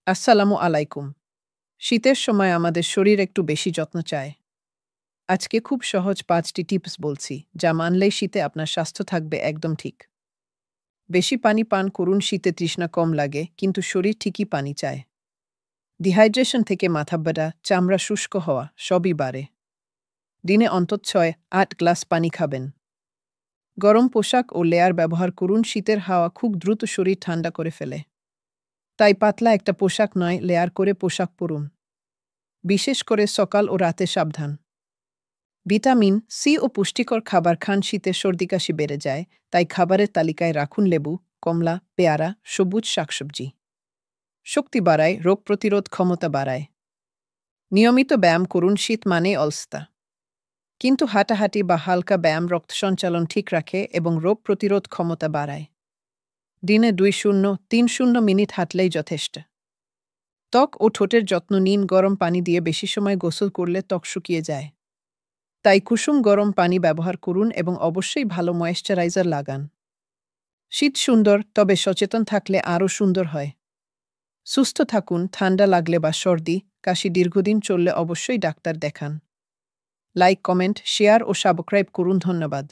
আসসালামু আলাইকুম। শীতের সময় আমাদের শরীর একটু বেশি যত্ন চায়। আজকে খুব সহজ ৫টি টিপস বলছি, যা মানলেই শীতে আপনার স্বাস্থ্য থাকবে একদম ঠিক। বেশি পানি পান করুন, শীতে তৃষ্ণা কম লাগে, কিন্তু শরীর ঠিকই পানি চায়। ডিহাইড্রেশন থেকে মাথা ব্যথা, চামড়া শুষ্ক হওয়া সবই বাড়ে। দিনে অন্তত ৬-৮ গ্লাস পানি খাবেন। গরম পোশাক ও লেয়ার ব্যবহার করুন, শীতের হাওয়া খুব দ্রুত শরীর ঠান্ডা করে ফেলে। তাই পাতলা একটা পোশাক নয়, লেয়ার করে পোশাক পরুন। বিশেষ করে সকাল ও রাতে সাবধান। ভিটামিন সি ও পুষ্টিকর খাবার খান, শীতে সর্দি কাশি বেড়ে যায়, তাই খাবারের তালিকায় রাখুন লেবু, কমলা, পেয়ারা, সবুজ শাকসবজি। শক্তি বাড়ায়, রোগ প্রতিরোধ ক্ষমতা বাড়ায়। নিয়মিত ব্যায়াম করুন, শীত মানে অলসতা। কিন্তু হাঁটাহাঁটি বা হালকা ব্যায়াম রক্ত সঞ্চালন ঠিক রাখে এবং রোগ প্রতিরোধ ক্ষমতা বাড়ায়। দিনে ২-৩ মিনিট হাঁটলেই যথেষ্ট। ত্বক ও ঠোঁটের যত্ন নিন, গরম পানি দিয়ে বেশি সময় গোসল করলে ত্বক শুকিয়ে যায়। তাই কুসুম গরম পানি ব্যবহার করুন এবং অবশ্যই ভালো ময়েশ্চারাইজার লাগান। শীত সুন্দর, তবে সচেতন থাকলে আরও সুন্দর হয়। সুস্থ থাকুন, ঠান্ডা লাগলে বা সর্দি, কাশি দীর্ঘদিন চললে অবশ্যই ডাক্তার দেখান। লাইক, কমেন্ট, শেয়ার ও সাবস্ক্রাইব করুন। ধন্যবাদ।